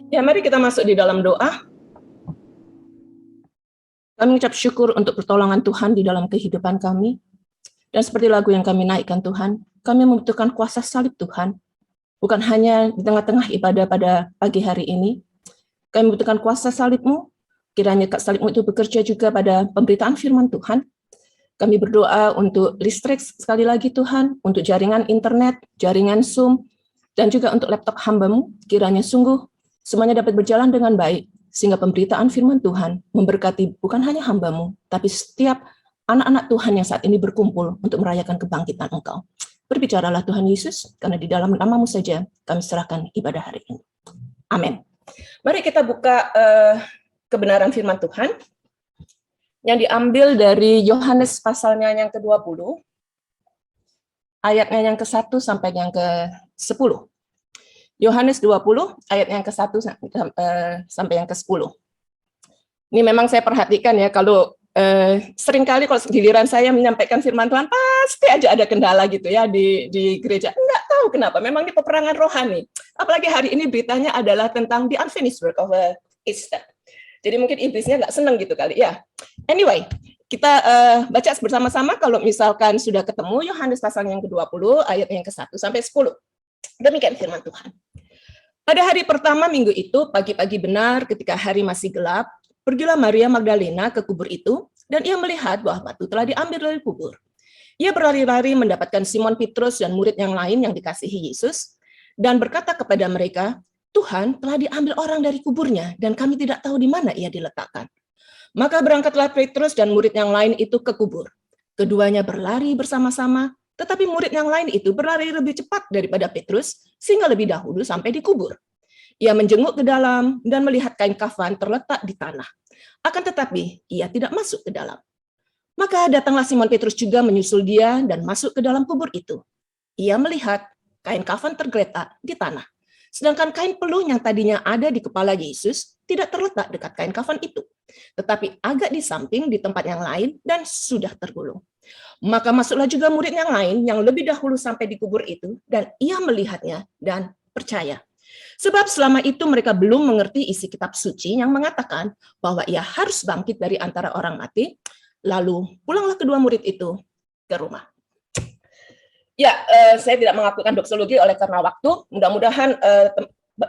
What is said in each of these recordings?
Ya, mari kita masuk di dalam doa. Kami mengucap syukur untuk pertolongan Tuhan di dalam kehidupan kami. Dan seperti lagu yang kami naikkan Tuhan, kami membutuhkan kuasa salib Tuhan. Bukan hanya di tengah-tengah ibadah pada pagi hari ini. Kami membutuhkan kuasa salib-Mu. Kiranya salib-Mu itu bekerja juga pada pemberitaan firman Tuhan. Kami berdoa untuk listrik sekali lagi Tuhan, untuk jaringan internet, jaringan Zoom, dan juga untuk laptop hamba-Mu. Kiranya sungguh semuanya dapat berjalan dengan baik, sehingga pemberitaan firman Tuhan memberkati bukan hanya hamba-Mu, tapi setiap anak-anak Tuhan yang saat ini berkumpul untuk merayakan kebangkitan Engkau. Berbicaralah Tuhan Yesus, karena di dalam nama-Mu saja kami serahkan ibadah hari ini. Amin. Mari kita buka kebenaran firman Tuhan yang diambil dari Yohanes pasalnya yang ke-20, ayatnya yang ke-1 sampai yang ke-10. Yohanes 20, ayat yang ke-1 sampai yang ke-10. Ini memang saya perhatikan ya, kalau seringkali kalau giliran saya menyampaikan firman Tuhan, pasti aja ada kendala gitu ya di gereja. Enggak tahu kenapa, memang di peperangan rohani. Apalagi hari ini beritanya adalah tentang the unfinished work of Easter. Jadi mungkin iblisnya nggak seneng gitu kali ya. Anyway, kita baca bersama-sama kalau misalkan sudah ketemu Yohanes pasal yang ke-20, ayat yang ke-1 sampai 10. Demikian firman Tuhan. Pada hari pertama minggu itu, pagi-pagi benar ketika hari masih gelap, pergilah Maria Magdalena ke kubur itu, dan ia melihat bahwa batu telah diambil dari kubur. Ia berlari-lari mendapatkan Simon Petrus dan murid yang lain yang dikasihi Yesus, dan berkata kepada mereka, Tuhan telah diambil orang dari kuburnya, dan kami tidak tahu di mana ia diletakkan. Maka berangkatlah Petrus dan murid yang lain itu ke kubur. Keduanya berlari bersama-sama, tetapi murid yang lain itu berlari lebih cepat daripada Petrus, sehingga lebih dahulu sampai di kubur. Ia menjenguk ke dalam dan melihat kain kafan terletak di tanah. Akan tetapi, ia tidak masuk ke dalam. Maka datanglah Simon Petrus juga menyusul dia dan masuk ke dalam kubur itu. Ia melihat kain kafan tergeletak di tanah. Sedangkan kain peluh yang tadinya ada di kepala Yesus tidak terletak dekat kain kafan itu, tetapi agak di samping di tempat yang lain dan sudah tergulung. Maka masuklah juga murid yang lain yang lebih dahulu sampai di kubur itu, dan ia melihatnya dan percaya. Sebab selama itu mereka belum mengerti isi kitab suci yang mengatakan bahwa ia harus bangkit dari antara orang mati. Lalu pulanglah kedua murid itu ke rumah. Ya, saya tidak melakukan doksologi oleh karena waktu. Mudah-mudahan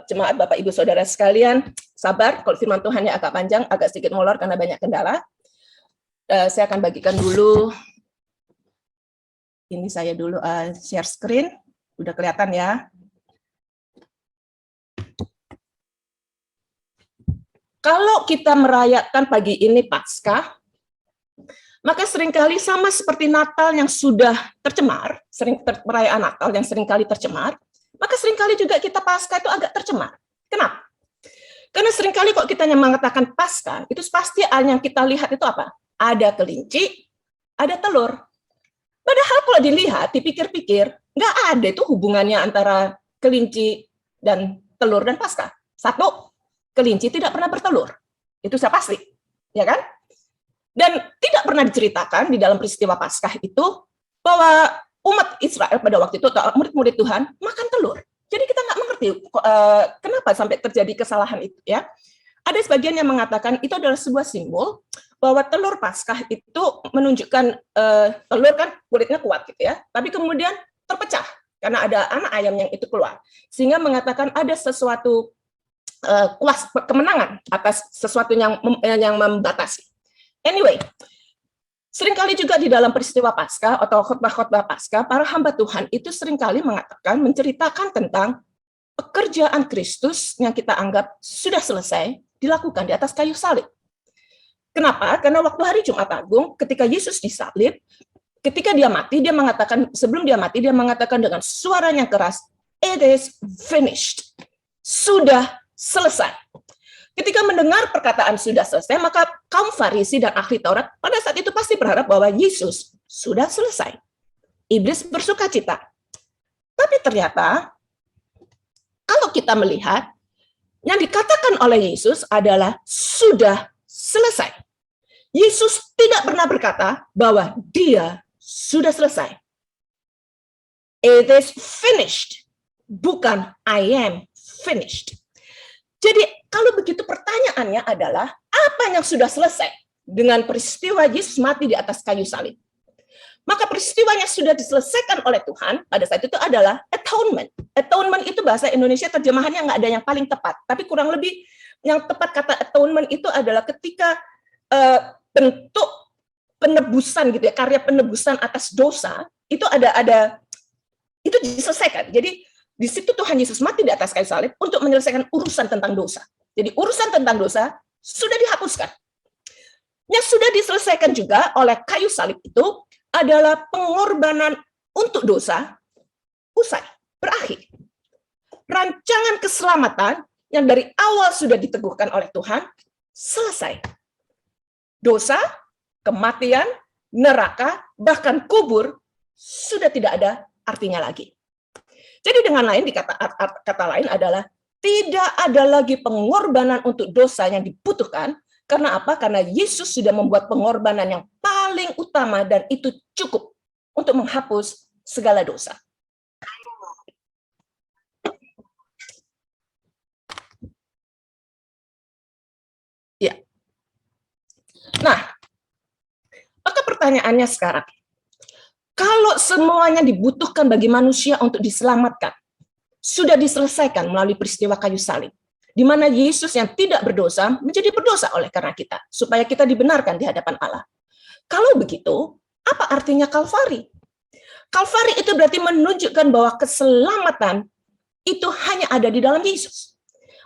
jemaat Bapak Ibu Saudara sekalian sabar. Kalau firman Tuhannya agak panjang, agak sedikit molor karena banyak kendala. Saya akan bagikan dulu. Ini saya dulu share screen. Udah kelihatan ya. Kalau kita merayakan pagi ini Paskah, maka seringkali sama seperti Natal yang sudah tercemar, perayaan Natal yang seringkali tercemar, maka seringkali juga kita Paskah itu agak tercemar. Kenapa? Karena seringkali kok kita mengatakan Paskah, itu pasti yang kita lihat itu apa? Ada kelinci, ada telur. Padahal kalau dilihat, dipikir-pikir, nggak ada itu hubungannya antara kelinci dan telur dan Paskah. Satu, kelinci tidak pernah bertelur. Itu sudah pasti, ya kan? Dan tidak pernah diceritakan di dalam peristiwa Paskah itu bahwa umat Israel pada waktu itu, murid-murid Tuhan, makan telur. Jadi kita nggak mengerti kenapa sampai terjadi kesalahan itu ya. Ada sebagian yang mengatakan itu adalah sebuah simbol bahwa telur Paskah itu menunjukkan telur kan kulitnya kuat gitu ya, tapi kemudian terpecah karena ada anak ayam yang itu keluar, sehingga mengatakan ada sesuatu kuas kemenangan atas sesuatu yang membatasi. Anyway, seringkali juga di dalam peristiwa Paskah atau khotbah-khotbah Paskah, para hamba Tuhan itu seringkali mengatakan, menceritakan tentang pekerjaan Kristus yang kita anggap sudah selesai dilakukan di atas kayu salib. Kenapa? Karena waktu hari Jumat Agung, ketika Yesus disalib, ketika dia mati, dia mengatakan, sebelum dia mati, dia mengatakan dengan suaranya keras, "It is finished." Sudah selesai. Ketika mendengar perkataan sudah selesai, maka kaum Farisi dan ahli Taurat pada saat itu pasti berharap bahwa Yesus sudah selesai. Iblis bersuka cita. Tapi ternyata, kalau kita melihat, yang dikatakan oleh Yesus adalah sudah selesai. Yesus tidak pernah berkata bahwa dia sudah selesai. It is finished. Bukan I am finished. Jadi kalau begitu pertanyaannya adalah, apa yang sudah selesai dengan peristiwa Yesus mati di atas kayu salib? Maka peristiwanya sudah diselesaikan oleh Tuhan pada saat itu adalah atonement. Atonement itu bahasa Indonesia terjemahannya nggak ada yang paling tepat, tapi kurang lebih yang tepat kata atonement itu adalah ketika bentuk penebusan gitu ya, karya penebusan atas dosa itu ada itu diselesaikan. Jadi di situ Tuhan Yesus mati di atas kayu salib untuk menyelesaikan urusan tentang dosa. Jadi urusan tentang dosa sudah dihapuskan. Yang sudah diselesaikan juga oleh kayu salib itu adalah pengorbanan untuk dosa usai, berakhir. Rancangan keselamatan yang dari awal sudah diteguhkan oleh Tuhan selesai. Dosa, kematian, neraka, bahkan kubur sudah tidak ada artinya lagi. Jadi dengan lain, kata lain adalah tidak ada lagi pengorbanan untuk dosa yang dibutuhkan. Karena apa? Karena Yesus sudah membuat pengorbanan yang paling utama dan itu cukup untuk menghapus segala dosa. Ya. Nah, maka pertanyaannya sekarang, kalau semuanya dibutuhkan bagi manusia untuk diselamatkan, sudah diselesaikan melalui peristiwa kayu salib, di mana Yesus yang tidak berdosa menjadi berdosa oleh karena kita, supaya kita dibenarkan di hadapan Allah. Kalau begitu, apa artinya Kalvari? Kalvari itu berarti menunjukkan bahwa keselamatan itu hanya ada di dalam Yesus.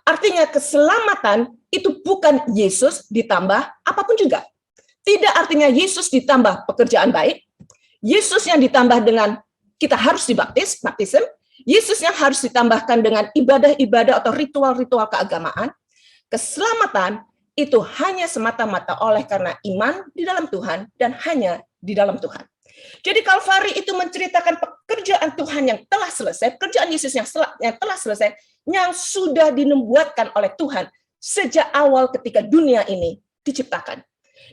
Artinya keselamatan itu bukan Yesus ditambah apapun juga. Tidak artinya Yesus ditambah pekerjaan baik, Yesus yang ditambah dengan kita harus dibaptis, baptism, Yesus yang harus ditambahkan dengan ibadah-ibadah atau ritual-ritual keagamaan. Keselamatan itu hanya semata-mata oleh karena iman di dalam Tuhan dan hanya di dalam Tuhan. Jadi Kalvari itu menceritakan pekerjaan Tuhan yang telah selesai, pekerjaan Yesus yang telah selesai, yang sudah dinubuatkan oleh Tuhan sejak awal ketika dunia ini diciptakan.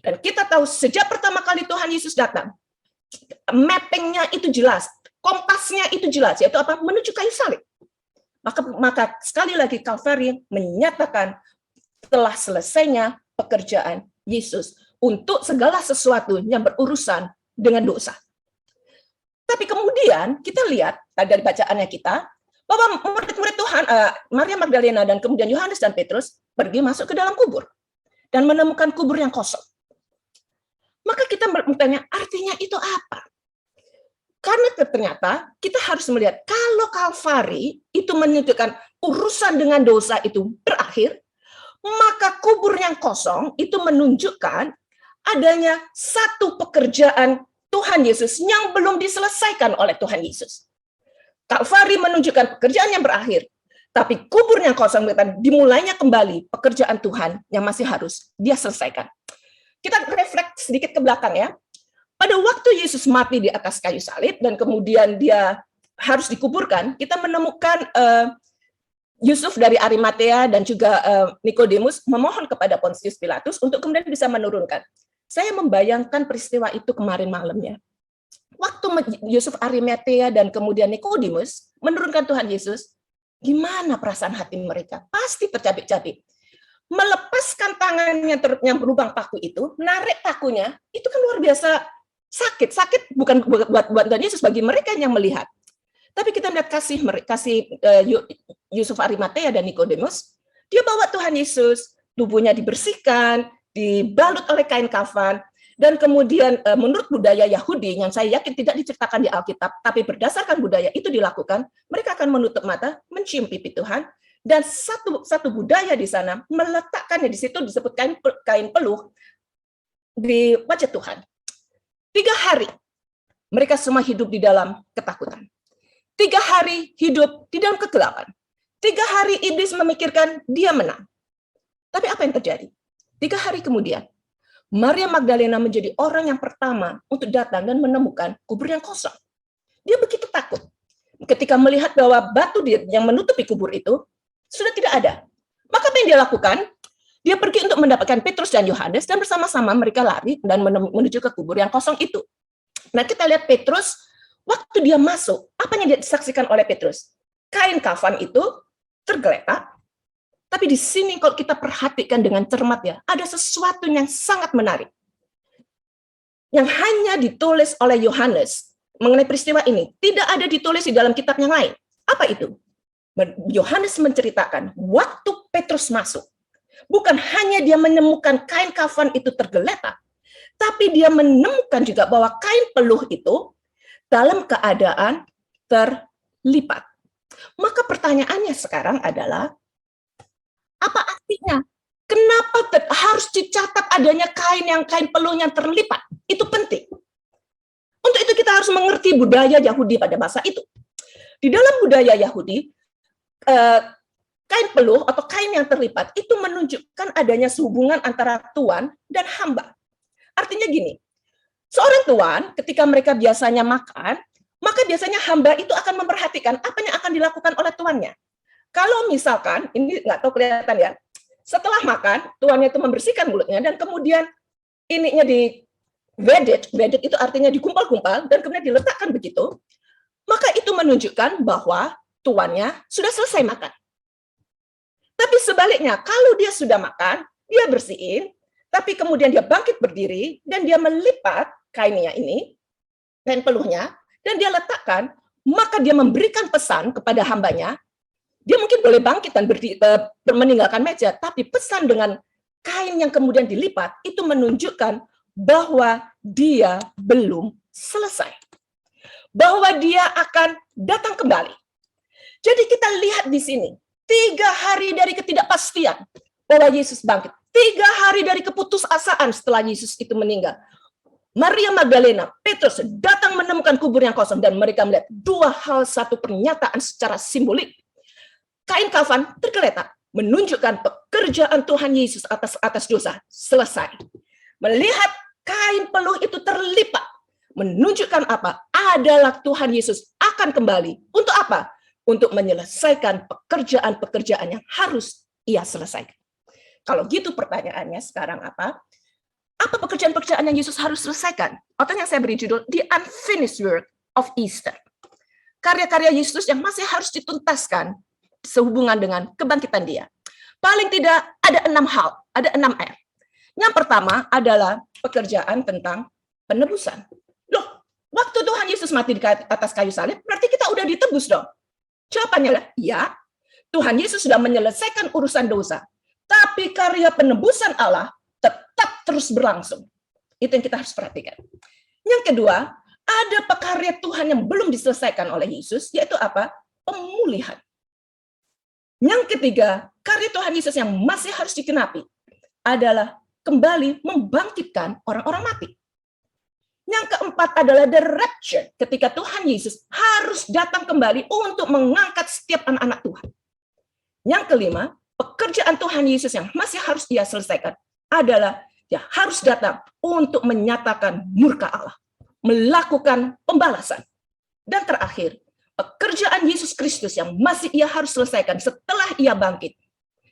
Dan kita tahu sejak pertama kali Tuhan Yesus datang, mappingnya itu jelas, kompasnya itu jelas, yaitu apa? Menuju kayu salib. Maka sekali lagi Kalvari menyatakan telah selesainya pekerjaan Yesus untuk segala sesuatu yang berurusan dengan dosa. Tapi kemudian kita lihat dari bacaannya kita bahwa murid-murid Tuhan, Maria Magdalena dan kemudian Yohanes dan Petrus pergi masuk ke dalam kubur dan menemukan kubur yang kosong. Maka kita bertanya, artinya itu apa? Karena ternyata kita harus melihat kalau Kalvari itu menunjukkan urusan dengan dosa itu berakhir, maka kubur yang kosong itu menunjukkan adanya satu pekerjaan Tuhan Yesus yang belum diselesaikan oleh Tuhan Yesus. Kalvari menunjukkan pekerjaan yang berakhir, tapi kubur yang kosong dimulainya kembali pekerjaan Tuhan yang masih harus dia selesaikan. Kita refleks sedikit ke belakang ya. Pada waktu Yesus mati di atas kayu salib dan kemudian dia harus dikuburkan, kita menemukan Yusuf dari Arimatea dan juga Nikodemus memohon kepada Pontius Pilatus untuk kemudian bisa menurunkan. Saya membayangkan peristiwa itu kemarin malamnya. Waktu Yusuf Arimatea dan kemudian Nikodemus menurunkan Tuhan Yesus, gimana perasaan hati mereka? Pasti tercabik-cabik. Melepaskan tangannya yang berlubang paku itu, menarik pakunya, itu kan luar biasa sakit. Sakit bukan buat Tuhan Yesus, bagi mereka yang melihat. Tapi kita melihat kasih Yusuf Arimatea dan Nikodemus, dia bawa Tuhan Yesus, tubuhnya dibersihkan, dibalut oleh kain kafan, dan kemudian menurut budaya Yahudi, yang saya yakin tidak diceritakan di Alkitab, tapi berdasarkan budaya itu dilakukan, mereka akan menutup mata, mencium pipi Tuhan, dan satu budaya di sana meletakkannya di situ disebut kain peluh di wajah Tuhan. 3 hari mereka semua hidup di dalam ketakutan. 3 hari hidup di dalam kegelapan. 3 hari iblis memikirkan dia menang. Tapi apa yang terjadi? 3 hari kemudian, Maria Magdalena menjadi orang yang pertama untuk datang dan menemukan kubur yang kosong. Dia begitu takut ketika melihat bahwa batu yang menutupi kubur itu sudah tidak ada. Maka apa yang dia lakukan? Dia pergi untuk mendapatkan Petrus dan Yohanes dan bersama-sama mereka lari dan menuju ke kubur yang kosong itu. Nah, kita lihat Petrus, waktu dia masuk, apa yang disaksikan oleh Petrus? Kain kafan itu tergeletak, Tapi di sini kalau kita perhatikan dengan cermat ya, ada sesuatu yang sangat menarik. Yang hanya ditulis oleh Yohanes mengenai peristiwa ini, tidak ada ditulis di dalam kitab yang lain. Apa itu? Yohanes menceritakan waktu Petrus masuk, bukan hanya dia menemukan kain kafan itu tergeletak, tapi dia menemukan juga bahwa kain peluh itu dalam keadaan terlipat. Maka pertanyaannya sekarang adalah, apa artinya? Kenapa harus dicatat adanya kain peluhnya terlipat? Itu penting. Untuk itu kita harus mengerti budaya Yahudi pada masa itu. Di dalam budaya Yahudi, kain peluh atau kain yang terlipat itu menunjukkan adanya hubungan antara tuan dan hamba. Artinya gini, seorang tuan ketika mereka biasanya makan, maka biasanya hamba itu akan memperhatikan apa yang akan dilakukan oleh tuannya. Kalau misalkan, ini nggak tahu kelihatan ya, setelah makan, tuannya itu membersihkan mulutnya, dan kemudian ininya di weded itu artinya digumpal-gumpal, dan kemudian diletakkan begitu, maka itu menunjukkan bahwa tuannya sudah selesai makan. Tapi sebaliknya, kalau dia sudah makan, dia bersihin, tapi kemudian dia bangkit berdiri, dan dia melipat kainnya ini, kain peluhnya, dan dia letakkan, maka dia memberikan pesan kepada hambanya. Dia mungkin boleh bangkit dan meninggalkan meja, tapi pesan dengan kain yang kemudian dilipat, itu menunjukkan bahwa dia belum selesai. Bahwa dia akan datang kembali. Jadi kita lihat di sini, 3 hari dari ketidakpastian bahwa Yesus bangkit. 3 hari dari keputusasaan setelah Yesus itu meninggal. Maria Magdalena, Petrus datang menemukan kubur yang kosong, dan mereka melihat 2 hal, satu pernyataan secara simbolik. Kain kafan tergeletak, menunjukkan pekerjaan Tuhan Yesus atas dosa selesai. Melihat kain peluh itu terlipat, menunjukkan apa? Adalah Tuhan Yesus akan kembali. Untuk apa? Untuk menyelesaikan pekerjaan-pekerjaan yang harus ia selesaikan. Kalau gitu pertanyaannya sekarang apa? Apa pekerjaan-pekerjaan yang Yesus harus selesaikan? Atau yang saya beri judul, The Unfinished Work of Easter. Karya-karya Yesus yang masih harus dituntaskan sehubungan dengan kebangkitan dia. Paling tidak ada 6 hal, ada 6 R. Yang pertama adalah pekerjaan tentang penebusan. Loh, waktu Tuhan Yesus mati di atas kayu salib, berarti kita udah ditebus dong. Jawabannya adalah, ya, Tuhan Yesus sudah menyelesaikan urusan dosa. Tapi karya penebusan Allah tetap terus berlangsung. Itu yang kita harus perhatikan. Yang kedua, ada karya Tuhan yang belum diselesaikan oleh Yesus, yaitu apa? Pemulihan. Yang ketiga, karya Tuhan Yesus yang masih harus dikenapi adalah kembali membangkitkan orang-orang mati. Yang keempat adalah the rapture, ketika Tuhan Yesus harus datang kembali untuk mengangkat setiap anak-anak Tuhan. Yang kelima, pekerjaan Tuhan Yesus yang masih harus dia selesaikan adalah dia harus datang untuk menyatakan murka Allah, melakukan pembalasan. Dan terakhir, pekerjaan Yesus Kristus yang masih ia harus selesaikan setelah ia bangkit,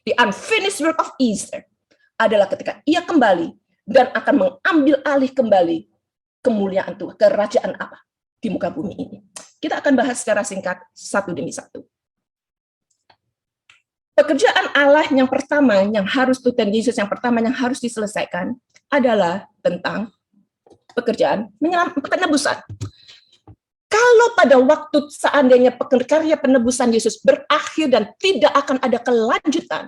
the unfinished work of Easter, adalah ketika ia kembali dan akan mengambil alih kembali kemuliaan Tuhan, kerajaan apa di muka bumi ini. Kita akan bahas secara singkat satu demi satu. Pekerjaan Allah yang pertama yang harus Tuhan Yesus yang pertama yang harus diselesaikan adalah tentang pekerjaan penebusan. Kalau pada waktu seandainya karya penebusan Yesus berakhir dan tidak akan ada kelanjutan,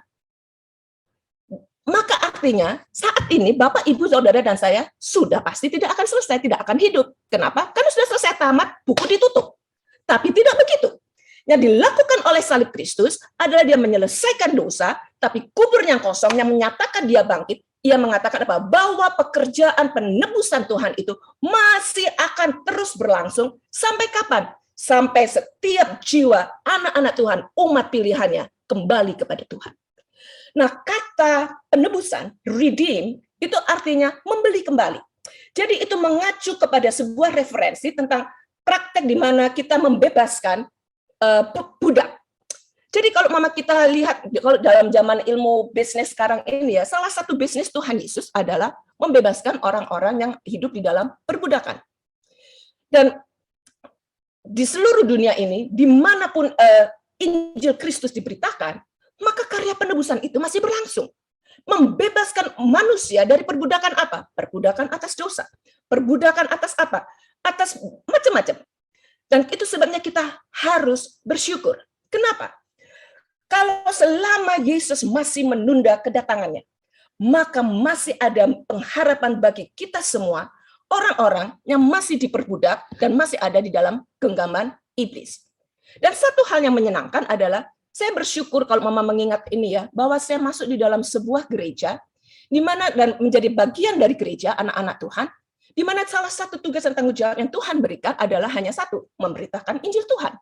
maka artinya saat ini Bapak, Ibu, Saudara, dan saya sudah pasti tidak akan selesai, tidak akan hidup. Kenapa? Karena sudah selesai tamat, buku ditutup. Tapi tidak begitu. Yang dilakukan oleh salib Kristus adalah dia menyelesaikan dosa, tapi kubur yang kosong yang menyatakan dia bangkit. Ia mengatakan apa? Bahwa pekerjaan penebusan Tuhan itu masih akan terus berlangsung sampai kapan? Sampai setiap jiwa anak-anak Tuhan, umat pilihannya kembali kepada Tuhan. Nah, kata penebusan, redeem, itu artinya membeli kembali. Jadi itu mengacu kepada sebuah referensi tentang praktek di mana kita membebaskan budak. Jadi kalau mama kita lihat kalau dalam zaman ilmu bisnis sekarang ini ya, salah satu bisnis Tuhan Yesus adalah membebaskan orang-orang yang hidup di dalam perbudakan. Dan di seluruh dunia ini, dimanapun Injil Kristus diberitakan, maka karya penebusan itu masih berlangsung. Membebaskan manusia dari perbudakan apa? Perbudakan atas dosa. Perbudakan atas apa? Atas macam-macam. Dan itu sebabnya kita harus bersyukur. Kenapa? Kalau selama Yesus masih menunda kedatangannya, maka masih ada pengharapan bagi kita semua, orang-orang yang masih diperbudak dan masih ada di dalam genggaman iblis. Dan satu hal yang menyenangkan adalah, saya bersyukur kalau Mama mengingat ini ya, bahwa saya masuk di dalam sebuah gereja, di mana dan menjadi bagian dari gereja, anak-anak Tuhan, di mana salah satu tugas dan tanggung jawab yang Tuhan berikan adalah hanya satu, memberitakan Injil Tuhan.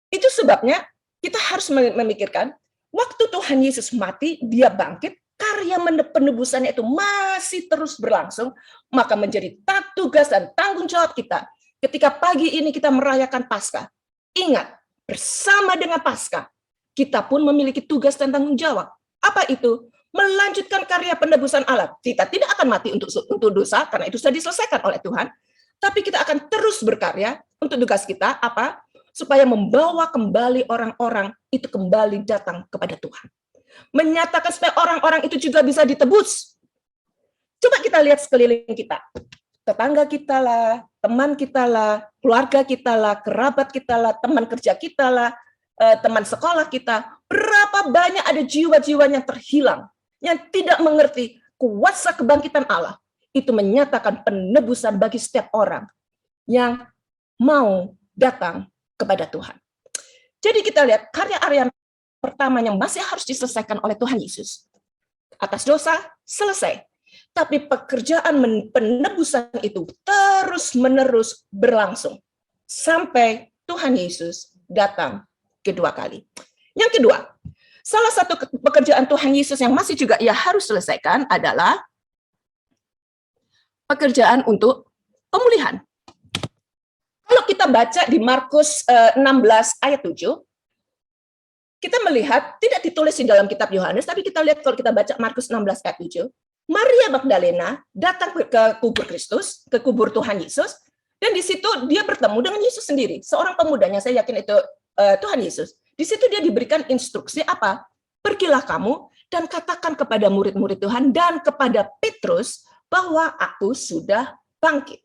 Itu sebabnya kita harus memikirkan, waktu Tuhan Yesus mati, dia bangkit, karya penebusannya itu masih terus berlangsung, maka menjadi tugas dan tanggung jawab kita. Ketika pagi ini kita merayakan Paskah, ingat, bersama dengan Paskah, kita pun memiliki tugas dan tanggung jawab. Apa itu? Melanjutkan karya penebusan Allah. Kita tidak akan mati untuk dosa, karena itu sudah diselesaikan oleh Tuhan. Tapi kita akan terus berkarya untuk tugas kita, apa? Supaya membawa kembali orang-orang itu kembali datang kepada Tuhan. Menyatakan supaya orang-orang itu juga bisa ditebus. Coba kita lihat sekeliling kita. Tetangga kita lah, teman kita lah, keluarga kita lah, kerabat kita lah, teman kerja kita lah, teman sekolah kita. Berapa banyak ada jiwa-jiwa yang terhilang, yang tidak mengerti kuasa kebangkitan Allah. Itu menyatakan penebusan bagi setiap orang yang mau datang kepada Tuhan. Jadi kita lihat karya pertama yang masih harus diselesaikan oleh Tuhan Yesus. Atas dosa, selesai. Tapi pekerjaan penebusan itu terus-menerus berlangsung. Sampai Tuhan Yesus datang kedua kali. Yang kedua, salah satu pekerjaan Tuhan Yesus yang masih juga ia harus selesaikan adalah pekerjaan untuk pemulihan. Kalau kita baca di Markus 16 ayat 7, kita melihat, tidak ditulis di dalam kitab Yohanes, tapi kita lihat kalau kita baca Markus 16 ayat 7, Maria Magdalena datang ke kubur Kristus, ke kubur Tuhan Yesus, dan di situ dia bertemu dengan Yesus sendiri. Seorang pemudanya, saya yakin itu Tuhan Yesus. Di situ dia diberikan instruksi apa? Pergilah kamu dan katakan kepada murid-murid Tuhan dan kepada Petrus bahwa aku sudah bangkit.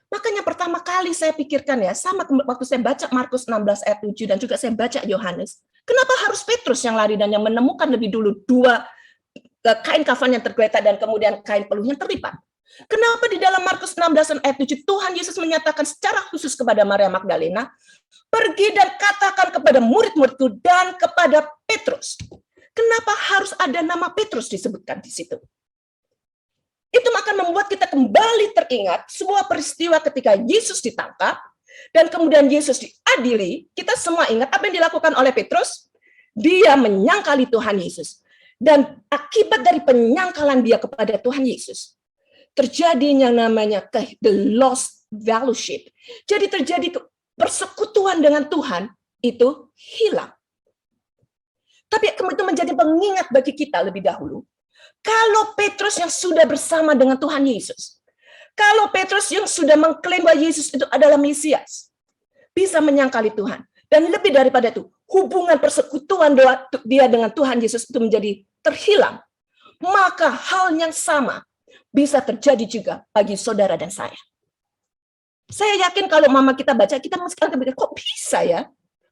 Makanya pertama kali saya pikirkan ya, sama waktu saya baca Markus 16 ayat 7 dan juga saya baca Yohanes, kenapa harus Petrus yang lari dan yang menemukan lebih dulu dua kain kafan yang tergeletak dan kemudian kain peluh yang terlipat? Kenapa di dalam Markus 16 ayat 7 Tuhan Yesus menyatakan secara khusus kepada Maria Magdalena, pergi dan katakan kepada murid-muridku dan kepada Petrus. Kenapa harus ada nama Petrus disebutkan di situ? Itu akan membuat kita kembali teringat sebuah peristiwa ketika Yesus ditangkap dan kemudian Yesus diadili. Kita semua ingat apa yang dilakukan oleh Petrus? Dia menyangkali Tuhan Yesus. Dan akibat dari penyangkalan dia kepada Tuhan Yesus, terjadi yang namanya the lost fellowship. Jadi terjadi persekutuan dengan Tuhan itu hilang. Tapi itu menjadi pengingat bagi kita lebih dahulu. Kalau Petrus yang sudah bersama dengan Tuhan Yesus, kalau Petrus yang sudah mengklaim bahwa Yesus itu adalah Mesias, bisa menyangkali Tuhan. Dan lebih daripada itu, hubungan persekutuan dia dengan Tuhan Yesus itu menjadi terhilang. Maka hal yang sama bisa terjadi juga bagi saudara dan saya. Saya yakin kalau mama kita baca, kita mesti akan berpikir, kok bisa ya?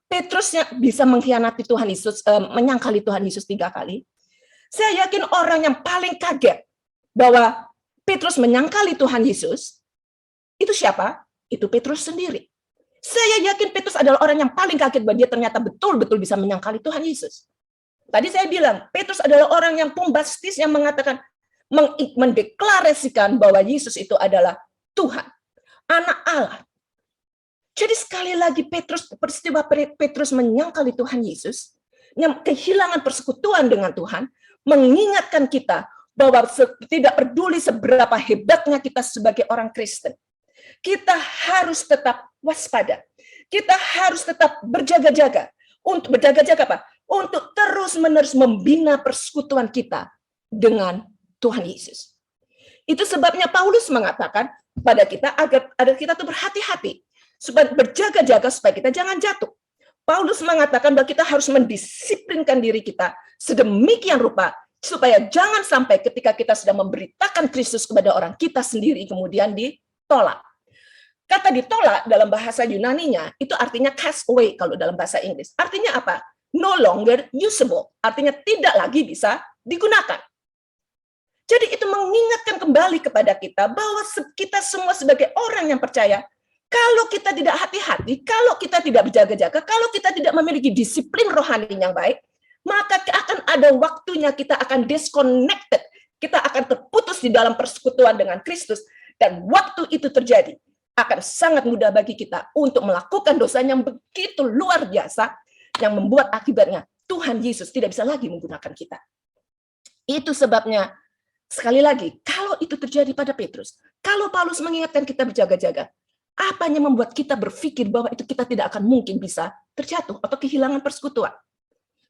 Petrusnya bisa mengkhianati Tuhan Yesus, menyangkali Tuhan Yesus 3 kali. Saya yakin orang yang paling kaget bahwa Petrus menyangkali Tuhan Yesus, itu siapa? Itu Petrus sendiri. Saya yakin Petrus adalah orang yang paling kaget bahwa dia ternyata betul-betul bisa menyangkali Tuhan Yesus. Tadi saya bilang, Petrus adalah orang yang bombastis yang mengatakan, mendeklarasikan bahwa Yesus itu adalah Tuhan, anak Allah. Jadi sekali lagi peristiwa Petrus menyangkali Tuhan Yesus, yang kehilangan persekutuan dengan Tuhan, mengingatkan kita bahwa tidak peduli seberapa hebatnya kita sebagai orang Kristen, kita harus tetap waspada. Kita harus tetap berjaga-jaga. Untuk berjaga-jaga apa? Untuk terus-menerus membina persekutuan kita dengan Tuhan Yesus. Itu sebabnya Paulus mengatakan pada kita agar kita tuh berhati-hati, supaya berjaga-jaga supaya kita jangan jatuh. Paulus mengatakan bahwa kita harus mendisiplinkan diri kita sedemikian rupa supaya jangan sampai ketika kita sedang memberitakan Kristus kepada orang, kita sendiri kemudian ditolak. Kata ditolak dalam bahasa Yunaninya itu artinya cast away kalau dalam bahasa Inggris. Artinya apa? No longer usable. Artinya tidak lagi bisa digunakan. Jadi itu mengingatkan kembali kepada kita bahwa kita semua sebagai orang yang percaya, kalau kita tidak hati-hati, kalau kita tidak berjaga-jaga, kalau kita tidak memiliki disiplin rohani yang baik, maka akan ada waktunya kita akan disconnected. Kita akan terputus di dalam persekutuan dengan Kristus. Dan waktu itu terjadi, akan sangat mudah bagi kita untuk melakukan dosa yang begitu luar biasa, yang membuat akibatnya Tuhan Yesus tidak bisa lagi menggunakan kita. Itu sebabnya, sekali lagi, kalau itu terjadi pada Petrus, kalau Paulus mengingatkan kita berjaga-jaga, apanya membuat kita berpikir bahwa itu kita tidak akan mungkin bisa terjatuh atau kehilangan persekutuan?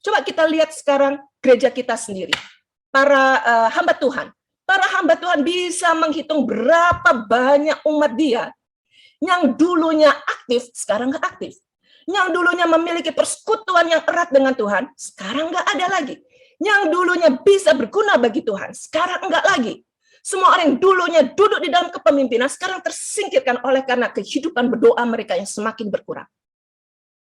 Coba kita lihat sekarang gereja kita sendiri. Para hamba Tuhan. Para hamba Tuhan bisa menghitung berapa banyak umat dia yang dulunya aktif, sekarang nggak aktif. Yang dulunya memiliki persekutuan yang erat dengan Tuhan, sekarang nggak ada lagi. Yang dulunya bisa berguna bagi Tuhan, sekarang nggak lagi. Semua orang yang dulunya duduk di dalam kepemimpinan sekarang tersingkirkan oleh karena kehidupan berdoa mereka yang semakin berkurang.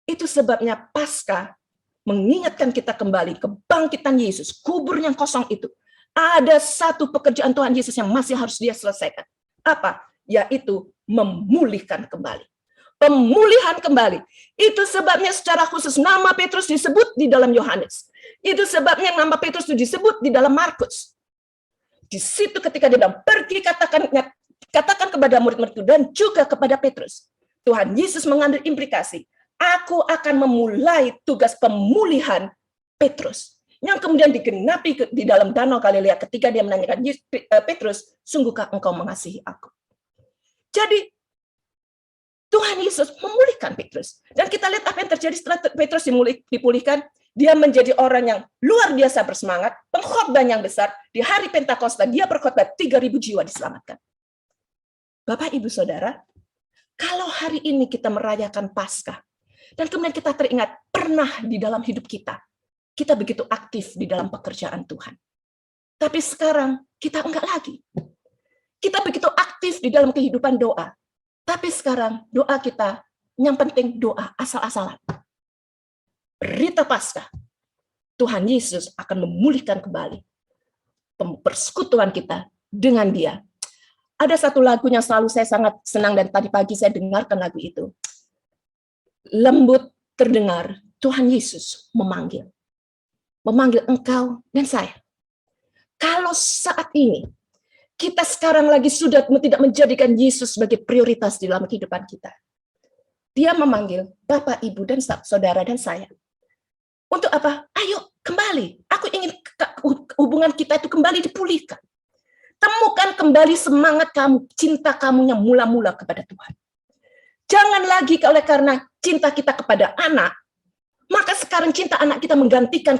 Itu sebabnya Paskah mengingatkan kita kembali kebangkitan Yesus, kubur yang kosong itu. Ada satu pekerjaan Tuhan Yesus yang masih harus dia selesaikan. Apa? Yaitu memulihkan kembali. Pemulihan kembali. Itu sebabnya secara khusus nama Petrus disebut di dalam Yohanes. Itu sebabnya nama Petrus itu disebut di dalam Markus. Di situ ketika dia bilang, pergi katakan kepada murid-murid itu dan juga kepada Petrus. Tuhan Yesus mengambil implikasi, aku akan memulai tugas pemulihan Petrus. Yang kemudian digenapi di dalam Danau Galilea ketika dia menanyakan Petrus, sungguhkah engkau mengasihi aku? Jadi, Tuhan Yesus memulihkan Petrus. Dan kita lihat apa yang terjadi setelah Petrus dipulihkan. Dia menjadi orang yang luar biasa bersemangat, pengkhotbah yang besar. Di hari Pentakosta, dia berkhotbah 3.000 jiwa diselamatkan. Bapak, Ibu, Saudara, kalau hari ini kita merayakan Paskah, dan kemudian kita teringat pernah di dalam hidup kita begitu aktif di dalam pekerjaan Tuhan. Tapi sekarang kita enggak lagi. Kita begitu aktif di dalam kehidupan doa. Tapi sekarang doa kita, yang penting doa asal-asalan. Berita Paskah, Tuhan Yesus akan memulihkan kembali persekutuan kita dengan Dia. Ada satu lagu yang selalu saya sangat senang dan tadi pagi saya dengarkan lagu itu. Lembut terdengar, Tuhan Yesus memanggil. Memanggil engkau dan saya. Kalau saat ini, kita sekarang lagi sudah tidak menjadikan Yesus sebagai prioritas di dalam kehidupan kita. Dia memanggil Bapak, Ibu, dan saudara dan saya. Untuk apa? Ayo kembali. Aku ingin hubungan kita itu kembali dipulihkan. Temukan kembali semangat kamu, cinta kamu yang mula-mula kepada Tuhan. Jangan lagi oleh karena cinta kita kepada anak, maka sekarang cinta anak kita menggantikan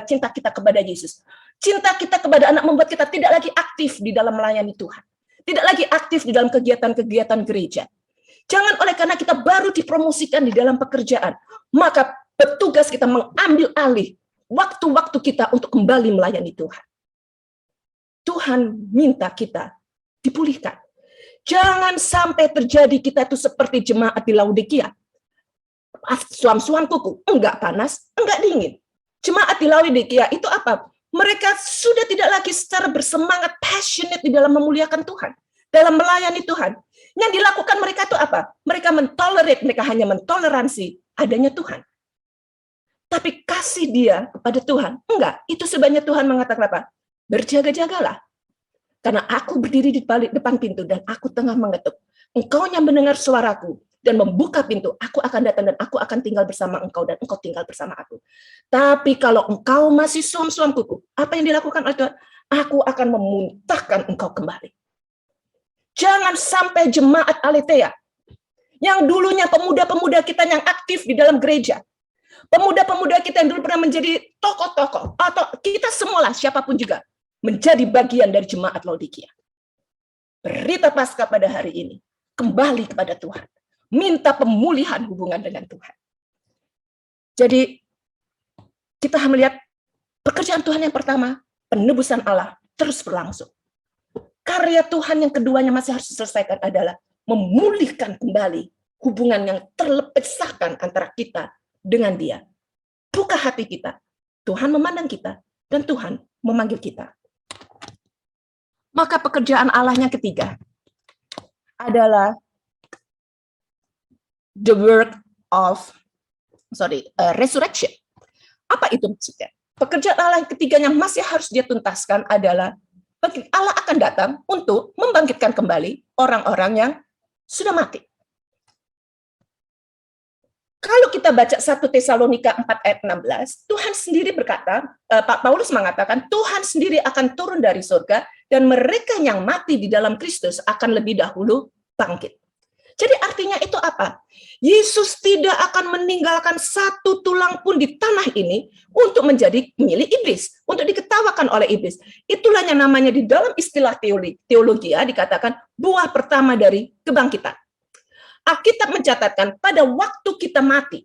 cinta kita kepada Yesus. Cinta kita kepada anak membuat kita tidak lagi aktif di dalam melayani Tuhan. Tidak lagi aktif di dalam kegiatan-kegiatan gereja. Jangan oleh karena kita baru dipromosikan di dalam pekerjaan, maka petugas kita mengambil alih waktu-waktu kita untuk kembali melayani Tuhan. Tuhan minta kita dipulihkan. Jangan sampai terjadi kita itu seperti jemaat di Laodikia. Suam-suam kuku, enggak panas, enggak dingin. Jemaat di Laodikia itu apa? Mereka sudah tidak lagi secara bersemangat, passionate di dalam memuliakan Tuhan, dalam melayani Tuhan. Yang dilakukan mereka itu apa? Mereka mentolerate, mereka hanya mentoleransi adanya Tuhan. Tapi kasih dia kepada Tuhan, enggak. Itu sebabnya Tuhan mengatakan apa? Berjaga-jagalah. Karena aku berdiri di depan pintu dan aku tengah mengetuk. Engkau yang mendengar suaraku dan membuka pintu, aku akan datang dan aku akan tinggal bersama engkau dan engkau tinggal bersama aku. Tapi kalau engkau masih suam-suam kuku, apa yang dilakukan oleh Tuhan? Aku akan memuntahkan engkau kembali. Jangan sampai jemaat Aletheia, yang dulunya pemuda-pemuda kita yang aktif di dalam gereja, pemuda-pemuda kita yang dulu pernah menjadi tokoh-tokoh, atau kita semualah, siapapun juga, menjadi bagian dari jemaat Laodikia. Berita Paskah pada hari ini, kembali kepada Tuhan. Minta pemulihan hubungan dengan Tuhan. Jadi kita melihat pekerjaan Tuhan yang pertama, penebusan Allah terus berlangsung. Karya Tuhan yang keduanya masih harus diselesaikan adalah memulihkan kembali hubungan yang terpisahkan antara kita dengan Dia. Buka hati kita, Tuhan memandang kita, dan Tuhan memanggil kita. Maka pekerjaan Allah yang ketiga adalah the work of resurrection. Apa itu maksudnya? Pekerjaan Allah yang ketiga yang masih harus dia tuntaskan adalah Allah akan datang untuk membangkitkan kembali orang-orang yang sudah mati. Kalau kita baca 1 Tesalonika 4 ayat 16, Tuhan sendiri berkata, Pak Paulus mengatakan, Tuhan sendiri akan turun dari surga dan mereka yang mati di dalam Kristus akan lebih dahulu bangkit. Jadi artinya itu apa? Yesus tidak akan meninggalkan satu tulang pun di tanah ini untuk menjadi milik iblis, untuk diketawakan oleh iblis. Itulah yang namanya di dalam istilah teologi dikatakan buah pertama dari kebangkitan. Alkitab mencatatkan pada waktu kita mati,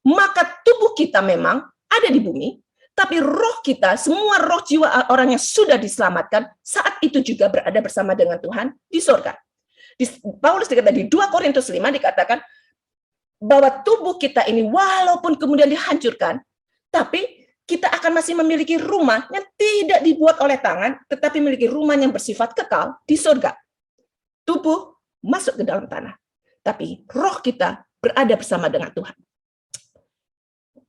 maka tubuh kita memang ada di bumi, tapi roh kita, semua roh jiwa orang yang sudah diselamatkan, saat itu juga berada bersama dengan Tuhan di surga. Paulus dikatakan di 2 Korintus 5 dikatakan bahwa tubuh kita ini walaupun kemudian dihancurkan, tapi kita akan masih memiliki rumah yang tidak dibuat oleh tangan, tetapi memiliki rumah yang bersifat kekal di surga. Tubuh masuk ke dalam tanah, tapi roh kita berada bersama dengan Tuhan.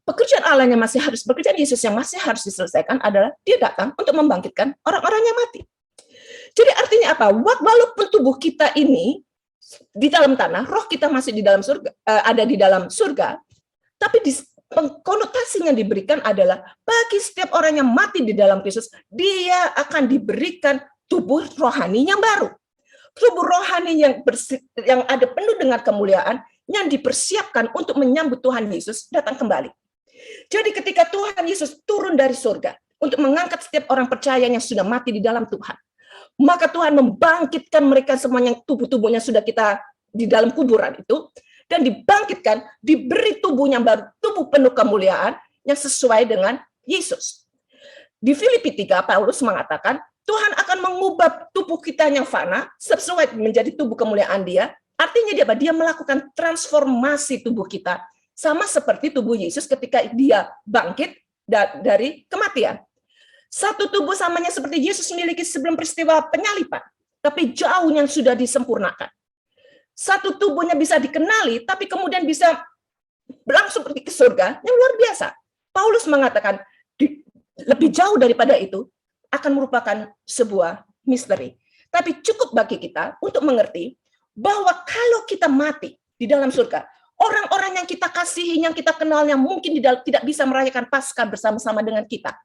Pekerjaan Allah yang masih harus, pekerjaan Yesus yang masih harus diselesaikan adalah dia datang untuk membangkitkan orang-orang yang mati. Jadi artinya apa? Walaupun tubuh kita ini di dalam tanah, roh kita masih di dalam surga, ada di dalam surga, tapi konotasinya diberikan adalah bagi setiap orang yang mati di dalam Kristus, dia akan diberikan tubuh rohani yang baru. Tubuh rohani yang ada penuh dengan kemuliaan yang dipersiapkan untuk menyambut Tuhan Yesus datang kembali. Jadi ketika Tuhan Yesus turun dari surga untuk mengangkat setiap orang percaya yang sudah mati di dalam Tuhan, maka Tuhan membangkitkan mereka semuanya, tubuh-tubuhnya sudah kita di dalam kuburan itu, dan dibangkitkan, diberi tubuh yang baru, tubuh penuh kemuliaan yang sesuai dengan Yesus. Di Filipi 3, Paulus mengatakan, Tuhan akan mengubah tubuh kita yang fana sesuai menjadi tubuh kemuliaan Dia. Artinya dia melakukan transformasi tubuh kita, sama seperti tubuh Yesus ketika Dia bangkit dari kematian. Satu tubuh samanya seperti Yesus miliki sebelum peristiwa penyalipan, tapi jauh yang sudah disempurnakan. Satu tubuhnya bisa dikenali, tapi kemudian bisa langsung pergi ke surga, yang luar biasa. Paulus mengatakan, lebih jauh daripada itu, akan merupakan sebuah misteri. Tapi cukup bagi kita untuk mengerti bahwa kalau kita mati di dalam surga, orang-orang yang kita kasihi, yang kita kenal, yang mungkin tidak bisa merayakan Paskah bersama-sama dengan kita,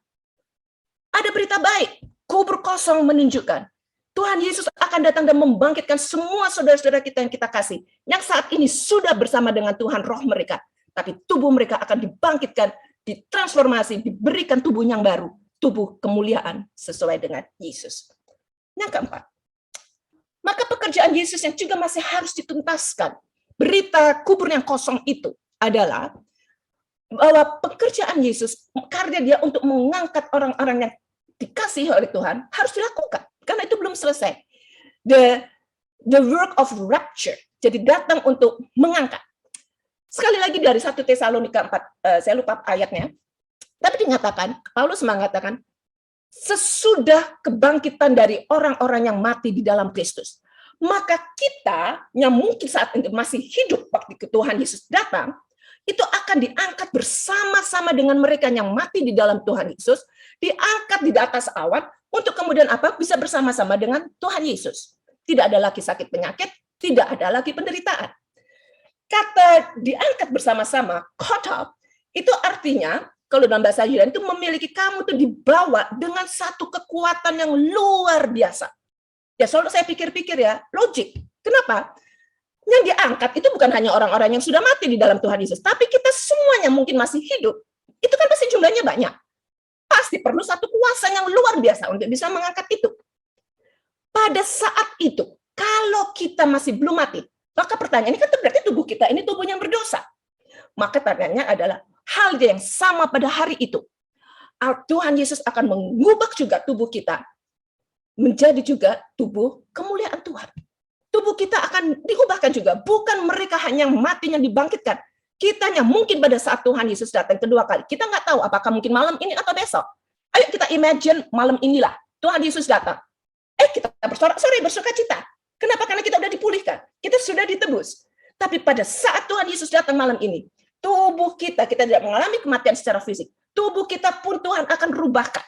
ada berita baik, kubur kosong menunjukkan Tuhan Yesus akan datang dan membangkitkan semua saudara-saudara kita yang kita kasih, yang saat ini sudah bersama dengan Tuhan roh mereka, tapi tubuh mereka akan dibangkitkan, ditransformasi, diberikan tubuh yang baru, tubuh kemuliaan sesuai dengan Yesus. Yang keempat, maka pekerjaan Yesus yang juga masih harus dituntaskan, berita kubur yang kosong itu adalah bahwa pekerjaan Yesus, karya Dia untuk mengangkat orang-orang yang dikasihi oleh Tuhan harus dilakukan, karena itu belum selesai. The work of rapture, jadi datang untuk mengangkat. Sekali lagi dari 1 Tesalonika 4, saya lupa ayatnya, tapi dinyatakan, Paulus mengatakan, sesudah kebangkitan dari orang-orang yang mati di dalam Kristus, maka kita yang mungkin saat itu masih hidup waktu Tuhan Yesus datang, itu akan diangkat bersama-sama dengan mereka yang mati di dalam Tuhan Yesus, diangkat di atas awan, untuk kemudian apa? Bisa bersama-sama dengan Tuhan Yesus. Tidak ada lagi sakit penyakit, tidak ada lagi penderitaan. Kata diangkat bersama-sama, caught up, itu artinya, kalau dalam bahasa Yunani itu memiliki kamu itu dibawa dengan satu kekuatan yang luar biasa. Ya, selalu saya pikir-pikir ya, logik. Kenapa? Yang diangkat itu bukan hanya orang-orang yang sudah mati di dalam Tuhan Yesus, tapi kita semuanya mungkin masih hidup. Itu kan pasti jumlahnya banyak. Pasti perlu satu kuasa yang luar biasa untuk bisa mengangkat itu. Pada saat itu, kalau kita masih belum mati, maka pertanyaan ini kan berarti tubuh kita ini tubuh yang berdosa. Maka pertanyaannya adalah, hal hal yang sama pada hari itu, Tuhan Yesus akan mengubah juga tubuh kita menjadi juga tubuh kemuliaan Tuhan. Tubuh kita akan diubahkan juga. Bukan mereka hanya mati yang dibangkitkan. Kitanya mungkin pada saat Tuhan Yesus datang kedua kali. Kita nggak tahu apakah mungkin malam ini atau besok. Ayo kita imagine malam inilah Tuhan Yesus datang. Kita bersuka cita. Kenapa? Karena kita sudah dipulihkan. Kita sudah ditebus. Tapi pada saat Tuhan Yesus datang malam ini, tubuh kita tidak mengalami kematian secara fisik. Tubuh kita pun Tuhan akan rubahkan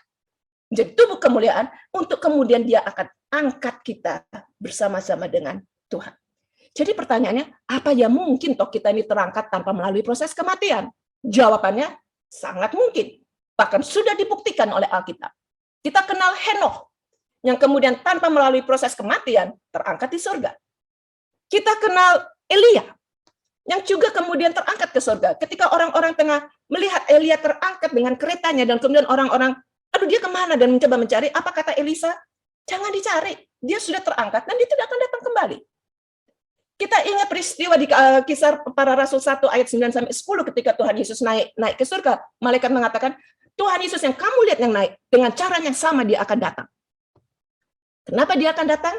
menjadi tubuh kemuliaan, untuk kemudian dia akan angkat kita bersama-sama dengan Tuhan. Jadi pertanyaannya, apa ya mungkin toh kita ini terangkat tanpa melalui proses kematian? Jawabannya sangat mungkin. Bahkan sudah dibuktikan oleh Alkitab. Kita kenal Henokh, yang kemudian tanpa melalui proses kematian terangkat di surga. Kita kenal Elia, yang juga kemudian terangkat ke surga. Ketika orang-orang tengah melihat Elia terangkat dengan keretanya, dan kemudian orang-orang, aduh dia kemana, dan mencoba mencari, apa kata Elisa? Jangan dicari, dia sudah terangkat dan dia tidak akan datang kembali. Kita ingat peristiwa di Kisah Para Rasul 1 ayat 9-10 ketika Tuhan Yesus naik ke surga. Malaikat mengatakan, Tuhan Yesus yang kamu lihat yang naik, dengan cara yang sama dia akan datang. Kenapa dia akan datang?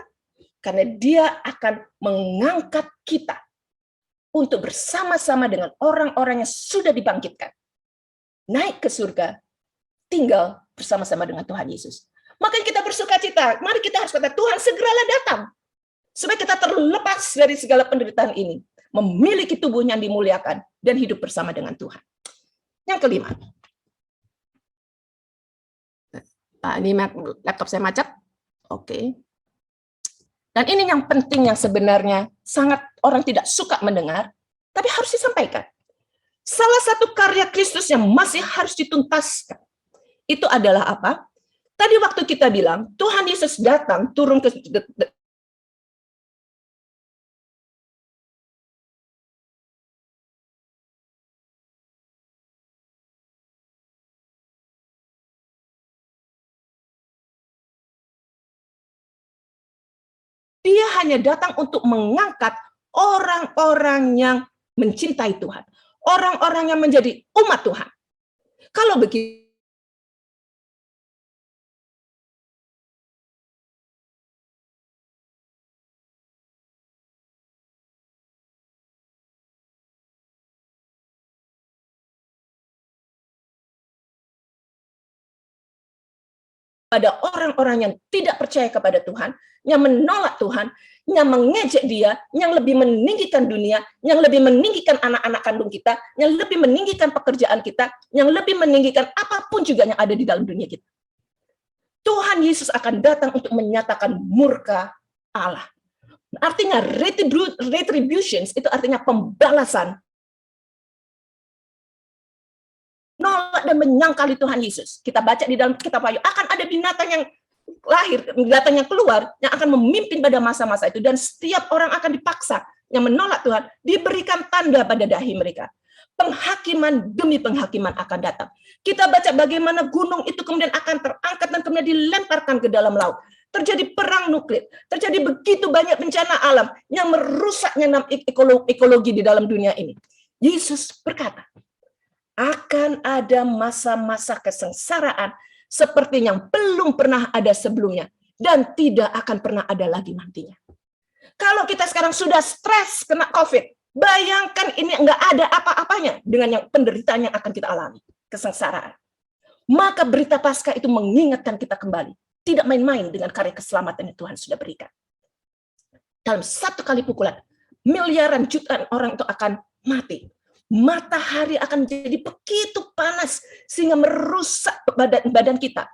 Karena dia akan mengangkat kita untuk bersama-sama dengan orang-orang yang sudah dibangkitkan. Naik ke surga, tinggal bersama-sama dengan Tuhan Yesus. Makanya kita bersuka cita. Mari kita harus kata, Tuhan segeralah datang. Supaya kita terlepas dari segala penderitaan ini. Memiliki tubuh yang dimuliakan dan hidup bersama dengan Tuhan. Yang kelima. Ini laptop saya macet. Oke. Dan ini yang penting yang sebenarnya sangat orang tidak suka mendengar, tapi harus disampaikan. Salah satu karya Kristus yang masih harus dituntaskan, itu adalah apa? Tadi waktu kita bilang, Tuhan Yesus datang, turun ke dia hanya datang untuk mengangkat orang-orang yang mencintai Tuhan. Orang-orang yang menjadi umat Tuhan. Kalau begitu, pada orang-orang yang tidak percaya kepada Tuhan, yang menolak Tuhan, yang mengejek dia, yang lebih meninggikan dunia, yang lebih meninggikan anak-anak kandung kita, yang lebih meninggikan pekerjaan kita, yang lebih meninggikan apapun juga yang ada di dalam dunia kita. Tuhan Yesus akan datang untuk menyatakan murka Allah. Artinya retributions itu artinya pembalasan. Nolak dan menyangkali Tuhan Yesus. Kita baca di dalam kitab Wahyu, akan ada binatang yang lahir, binatang yang keluar, yang akan memimpin pada masa-masa itu. Dan setiap orang akan dipaksa, yang menolak Tuhan, diberikan tanda pada dahi mereka. Penghakiman demi penghakiman akan datang. Kita baca bagaimana gunung itu kemudian akan terangkat dan kemudian dilemparkan ke dalam laut. Terjadi perang nuklir, terjadi begitu banyak bencana alam yang merusaknya ekologi di dalam dunia ini. Yesus berkata, akan ada masa-masa kesengsaraan seperti yang belum pernah ada sebelumnya dan tidak akan pernah ada lagi nantinya. Kalau kita sekarang sudah stres kena COVID, bayangkan ini nggak ada apa-apanya dengan yang penderitaan yang akan kita alami, kesengsaraan. Maka berita Paskah itu mengingatkan kita kembali, tidak main-main dengan karya keselamatan yang Tuhan sudah berikan. Dalam satu kali pukulan, miliaran jutaan orang itu akan mati. Matahari akan menjadi begitu panas sehingga merusak badan kita.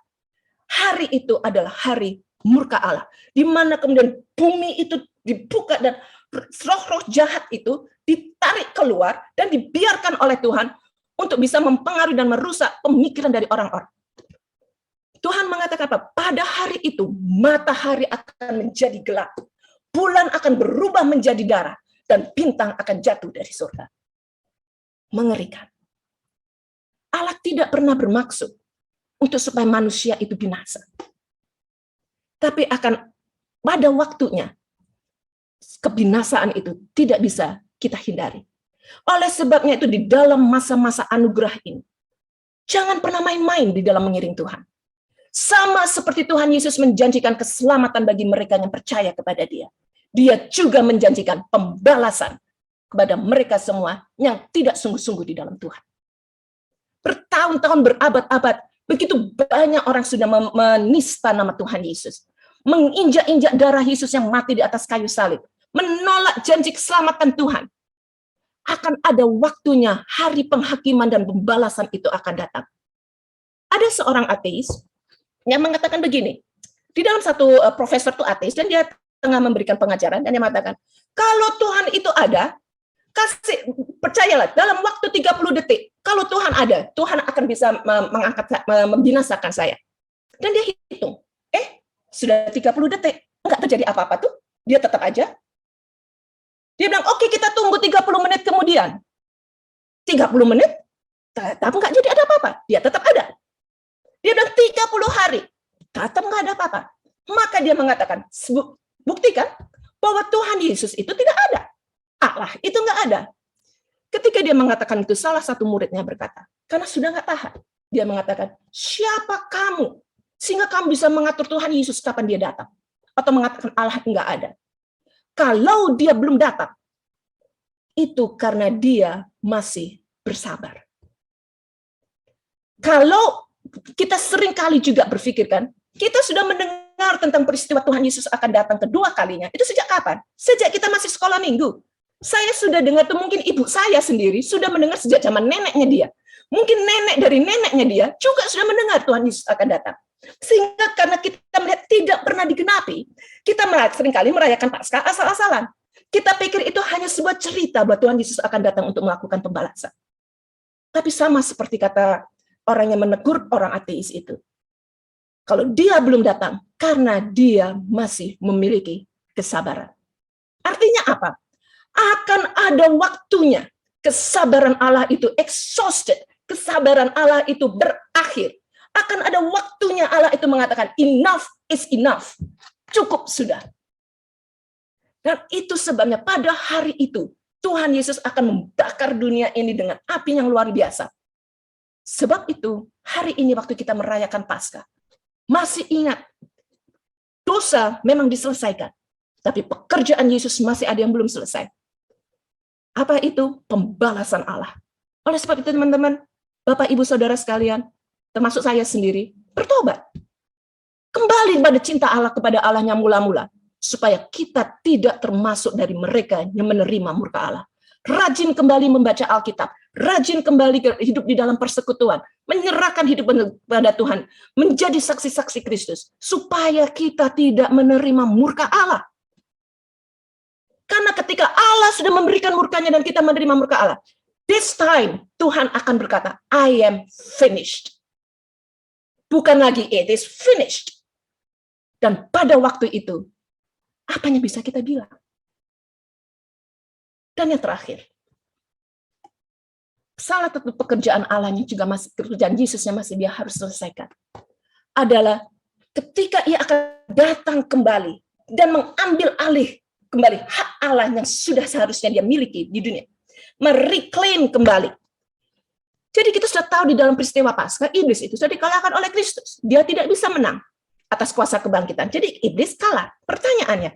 Hari itu adalah hari murka Allah, di mana kemudian bumi itu dibuka dan roh-roh jahat itu ditarik keluar dan dibiarkan oleh Tuhan untuk bisa mempengaruhi dan merusak pemikiran dari orang-orang. Tuhan mengatakan apa? Pada hari itu matahari akan menjadi gelap, bulan akan berubah menjadi darah, dan bintang akan jatuh dari surga. Mengerikan. Allah tidak pernah bermaksud untuk supaya manusia itu binasa. Tapi akan pada waktunya kebinasaan itu tidak bisa kita hindari. Oleh sebabnya itu di dalam masa-masa anugerah ini, jangan pernah main-main di dalam mengiring Tuhan. Sama seperti Tuhan Yesus menjanjikan keselamatan bagi mereka yang percaya kepada Dia. Dia juga menjanjikan pembalasan kepada mereka semua yang tidak sungguh-sungguh di dalam Tuhan. Bertahun-tahun, berabad-abad, begitu banyak orang sudah menista nama Tuhan Yesus. Menginjak-injak darah Yesus yang mati di atas kayu salib. Menolak janji keselamatan Tuhan. Akan ada waktunya hari penghakiman dan pembalasan itu akan datang. Ada seorang ateis yang mengatakan begini. Di dalam satu profesor itu ateis dan dia tengah memberikan pengajaran dan dia mengatakan, kalau Tuhan itu ada, percayalah dalam waktu 30 detik, kalau Tuhan ada, Tuhan akan bisa membinasakan saya. Dan dia hitung, sudah 30 detik, enggak terjadi apa-apa tuh, dia tetap aja. Dia bilang, oke, kita tunggu 30 menit kemudian. 30 menit, tetap enggak jadi ada apa-apa, dia tetap ada. Dia bilang 30 hari, tetap enggak ada apa-apa. Maka dia mengatakan, buktikan bahwa Tuhan Yesus itu tidak ada. Allah itu enggak ada. Ketika dia mengatakan itu, salah satu muridnya berkata, karena sudah enggak tahan, dia mengatakan, siapa kamu? Sehingga kamu bisa mengatur Tuhan Yesus kapan dia datang. Atau mengatakan Allah enggak ada. Kalau dia belum datang, itu karena dia masih bersabar. Kalau kita sering kali juga berpikirkan, kita sudah mendengar tentang peristiwa Tuhan Yesus akan datang kedua kalinya. Itu sejak kapan? Sejak kita masih sekolah minggu. Saya sudah dengar, tuh mungkin ibu saya sendiri sudah mendengar sejak zaman neneknya dia. Mungkin nenek dari neneknya dia juga sudah mendengar Tuhan Yesus akan datang. Sehingga karena kita melihat tidak pernah digenapi, kita seringkali merayakan Paskah asal-asalan. Kita pikir itu hanya sebuah cerita bahwa Tuhan Yesus akan datang untuk melakukan pembalasan. Tapi sama seperti kata orang yang menegur orang ateis itu. Kalau dia belum datang, karena dia masih memiliki kesabaran. Artinya apa? Akan ada waktunya kesabaran Allah itu exhausted, kesabaran Allah itu berakhir. Akan ada waktunya Allah itu mengatakan enough is enough, cukup sudah. Dan itu sebabnya pada hari itu Tuhan Yesus akan membakar dunia ini dengan api yang luar biasa. Sebab itu hari ini waktu kita merayakan Paskah, masih ingat dosa memang diselesaikan, tapi pekerjaan Yesus masih ada yang belum selesai. Apa itu? Pembalasan Allah. Oleh sebab itu teman-teman, Bapak Ibu Saudara sekalian, termasuk saya sendiri, bertobat. Kembali pada cinta Allah kepada Allah yang mula-mula, supaya kita tidak termasuk dari mereka yang menerima murka Allah. Rajin kembali membaca Alkitab, rajin kembali hidup di dalam persekutuan, menyerahkan hidup kepada Tuhan, menjadi saksi-saksi Kristus, supaya kita tidak menerima murka Allah. Karena ketika Allah sudah memberikan murkanya dan kita menerima murka Allah, this time Tuhan akan berkata, I am finished. Bukan lagi it is finished. Dan pada waktu itu, apa yang bisa kita bilang? Dan yang terakhir, salah satu pekerjaan Allahnya juga masih, pekerjaan Yesusnya masih dia harus selesaikan, adalah ketika ia akan datang kembali dan mengambil alih kembali hak Allah yang sudah seharusnya dia miliki di dunia, mereclaim kembali. Jadi kita sudah tahu di dalam peristiwa Paskah, iblis itu sudah dikalahkan oleh Kristus. Dia tidak bisa menang atas kuasa kebangkitan. Jadi iblis kalah. Pertanyaannya,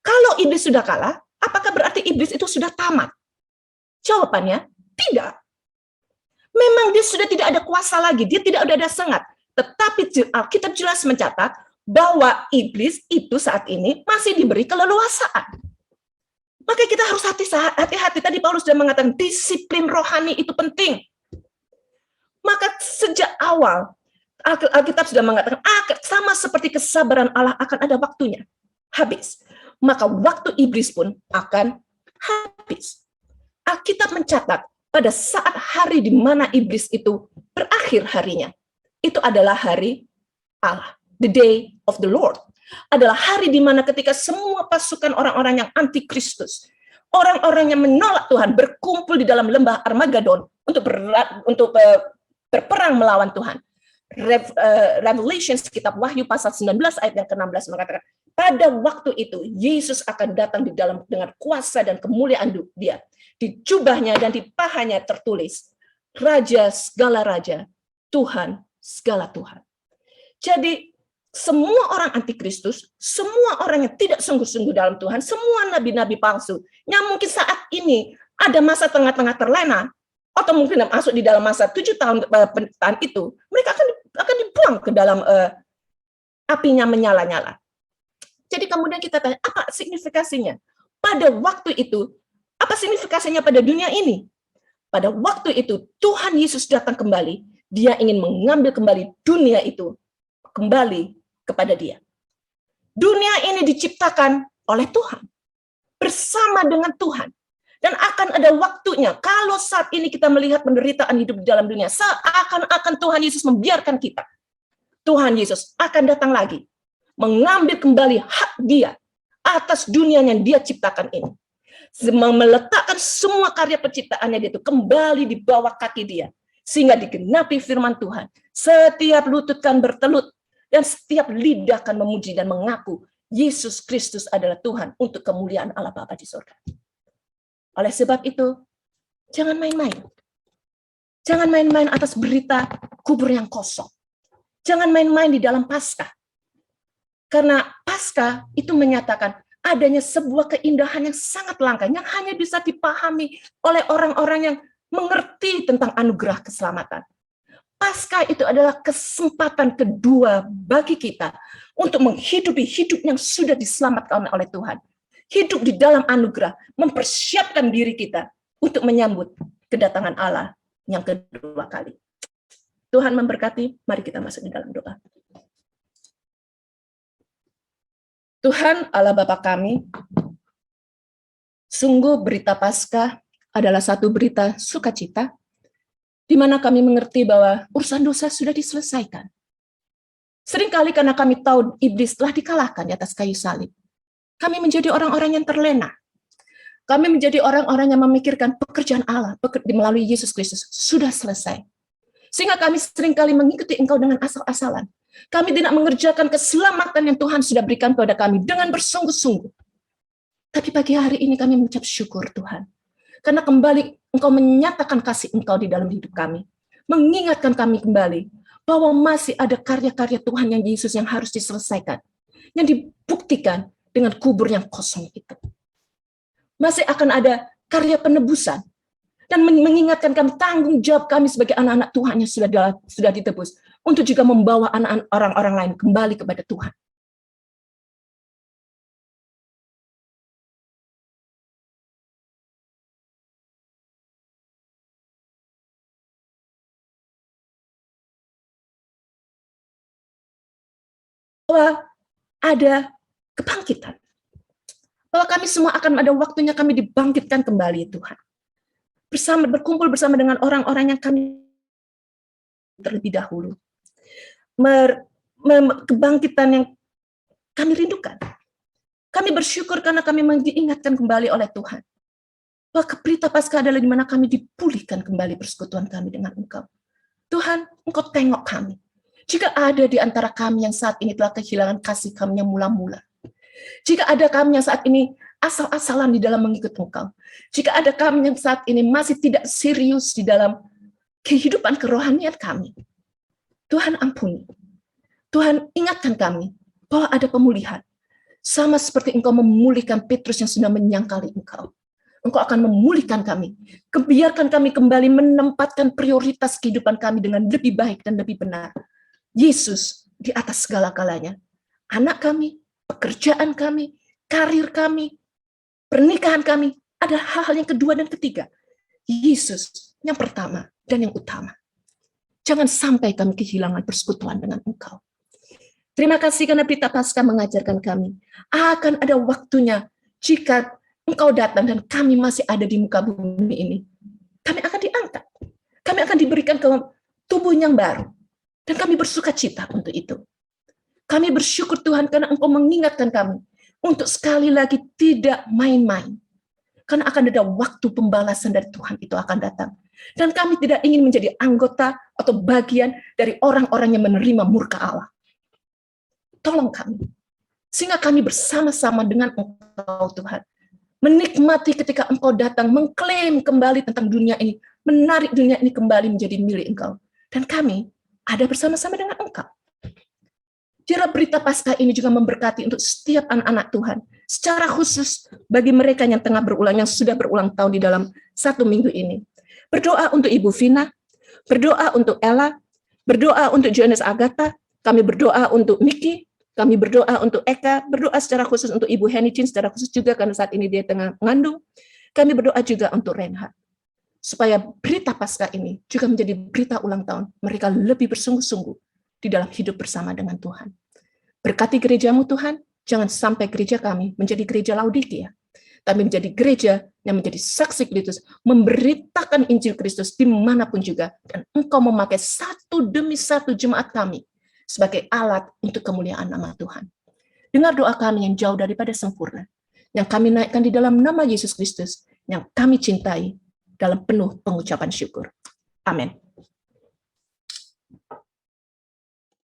kalau iblis sudah kalah, apakah berarti iblis itu sudah tamat? Jawabannya, tidak. Memang dia sudah tidak ada kuasa lagi, dia tidak ada sengat. Tetapi Alkitab jelas mencatat bahwa iblis itu saat ini masih diberi keleluasaan. Maka kita harus hati-hati. Tadi Paulus sudah mengatakan disiplin rohani itu penting. Maka sejak awal Alkitab sudah mengatakan sama seperti kesabaran Allah akan ada waktunya habis. Maka waktu iblis pun akan habis. Alkitab mencatat pada saat hari di mana iblis itu berakhir harinya, itu adalah hari Allah. The day of the Lord adalah hari di mana ketika semua pasukan orang-orang yang anti-Kristus, orang-orang yang menolak Tuhan berkumpul di dalam lembah Armageddon untuk berperang melawan Tuhan. Revelation, kitab Wahyu pasal 19 ayat yang ke-16 mengatakan, pada waktu itu Yesus akan datang di dalam dengan kuasa dan kemuliaan dia. di jubahnya dan di pahanya tertulis, Raja segala raja, Tuhan segala Tuhan. Jadi semua orang antikristus, semua orang yang tidak sungguh-sungguh dalam Tuhan, semua nabi-nabi palsu, yang mungkin saat ini ada masa tengah-tengah terlena, atau mungkin masuk di dalam masa 7 tahun penderitaan itu, mereka akan dibuang ke dalam apinya menyala-nyala. Jadi kemudian kita tanya, apa signifikasinya? Pada waktu itu, apa signifikasinya pada dunia ini? Pada waktu itu, Tuhan Yesus datang kembali. Dia ingin mengambil kembali dunia itu kembali kepada Dia. Dunia ini diciptakan oleh Tuhan, bersama dengan Tuhan. Dan akan ada waktunya, kalau saat ini kita melihat penderitaan hidup di dalam dunia, seakan-akan Tuhan Yesus membiarkan kita. Tuhan Yesus akan datang lagi, mengambil kembali hak Dia atas dunia yang Dia ciptakan ini. Meletakkan semua karya penciptaannya itu kembali di bawah kaki Dia. Sehingga digenapi firman Tuhan. Setiap lutut kan bertelut, dan setiap lidah kan memuji dan mengaku Yesus Kristus adalah Tuhan untuk kemuliaan Allah Bapa di surga. Oleh sebab itu, jangan main-main. Jangan main-main atas berita kubur yang kosong. Jangan main-main di dalam Paskah. Karena Paskah itu menyatakan adanya sebuah keindahan yang sangat langka, yang hanya bisa dipahami oleh orang-orang yang mengerti tentang anugerah keselamatan. Paskah itu adalah kesempatan kedua bagi kita untuk menghidupi hidup yang sudah diselamatkan oleh Tuhan. Hidup di dalam anugerah, mempersiapkan diri kita untuk menyambut kedatangan Allah yang kedua kali. Tuhan memberkati, mari kita masuk di dalam doa. Tuhan Allah Bapa kami, sungguh berita Paskah adalah satu berita sukacita, di mana kami mengerti bahwa urusan dosa sudah diselesaikan. Seringkali karena kami tahu iblis telah dikalahkan di atas kayu salib, kami menjadi orang-orang yang terlena. Kami menjadi orang-orang yang memikirkan pekerjaan Allah melalui Yesus Kristus sudah selesai. Sehingga kami seringkali mengikuti Engkau dengan asal-asalan. Kami tidak mengerjakan keselamatan yang Tuhan sudah berikan kepada kami dengan bersungguh-sungguh. Tapi pagi hari ini kami mengucap syukur Tuhan. Karena kembali Engkau menyatakan kasih Engkau di dalam hidup kami. Mengingatkan kami kembali bahwa masih ada karya-karya Tuhan yang Yesus yang harus diselesaikan. Yang dibuktikan dengan kubur yang kosong itu. Masih akan ada karya penebusan. Dan mengingatkan kami tanggung jawab kami sebagai anak-anak Tuhan yang sudah ditebus. Untuk juga membawa anak-anak orang-orang lain kembali kepada Tuhan. Bahwa ada kebangkitan. Bahwa kami semua akan ada waktunya kami dibangkitkan kembali Tuhan. Berkumpul bersama dengan orang-orang yang kami terlebih dahulu. Kebangkitan yang kami rindukan. Kami bersyukur karena kami diingatkan kembali oleh Tuhan. Bahwa berita Paskah adalah di mana kami dipulihkan kembali persekutuan kami dengan Engkau. Tuhan, Engkau tengok kami. Jika ada di antara kami yang saat ini telah kehilangan kasih kami yang mula-mula. Jika ada kami yang saat ini asal-asalan di dalam mengikut Engkau. Jika ada kami yang saat ini masih tidak serius di dalam kehidupan kerohanian kami. Tuhan ampuni. Tuhan ingatkan kami bahwa ada pemulihan. Sama seperti Engkau memulihkan Petrus yang sudah menyangkali Engkau. Engkau akan memulihkan kami. Biarkan kami kembali menempatkan prioritas kehidupan kami dengan lebih baik dan lebih benar. Yesus di atas segala-galanya. Anak kami, pekerjaan kami, karir kami, pernikahan kami, ada hal-hal yang kedua dan ketiga. Yesus yang pertama dan yang utama. Jangan sampai kami kehilangan persekutuan dengan Engkau. Terima kasih karena berita Paskah mengajarkan kami. Akan ada waktunya jika Engkau datang dan kami masih ada di muka bumi ini. Kami akan diangkat. Kami akan diberikan ke tubuh yang baru. Dan kami bersuka cita untuk itu. Kami bersyukur Tuhan karena Engkau mengingatkan kami untuk sekali lagi tidak main-main. Karena akan ada waktu pembalasan dari Tuhan itu akan datang. Dan kami tidak ingin menjadi anggota atau bagian dari orang-orang yang menerima murka Allah. Tolong kami. Sehingga kami bersama-sama dengan Engkau Tuhan. menikmati ketika engkau datang, mengklaim kembali tentang dunia ini, menarik dunia ini kembali menjadi milik engkau. Dan kami ada bersama-sama dengan engkau. Kiranya berita Paskah ini juga memberkati untuk setiap anak-anak Tuhan, secara khusus bagi mereka yang sudah berulang tahun di dalam 1 minggu ini. Berdoa untuk Ibu Vina, berdoa untuk Ella, berdoa untuk Johannes Agatha, kami berdoa untuk Miki, kami berdoa untuk Eka, berdoa secara khusus untuk Ibu Henicin, secara khusus juga karena saat ini dia tengah mengandung. Kami berdoa juga untuk Reinhard, supaya berita Paskah ini juga menjadi berita ulang tahun. Mereka lebih bersungguh-sungguh di dalam hidup bersama dengan Tuhan. Berkati gerejamu Tuhan, jangan sampai gereja kami menjadi gereja Laodikia, tapi menjadi gereja yang menjadi saksi Kristus, memberitakan Injil Kristus dimanapun juga, dan Engkau memakai satu demi satu jemaat kami sebagai alat untuk kemuliaan nama Tuhan. Dengar doa kami yang jauh daripada sempurna, yang kami naikkan di dalam nama Yesus Kristus, yang kami cintai dalam penuh pengucapan syukur. Amin.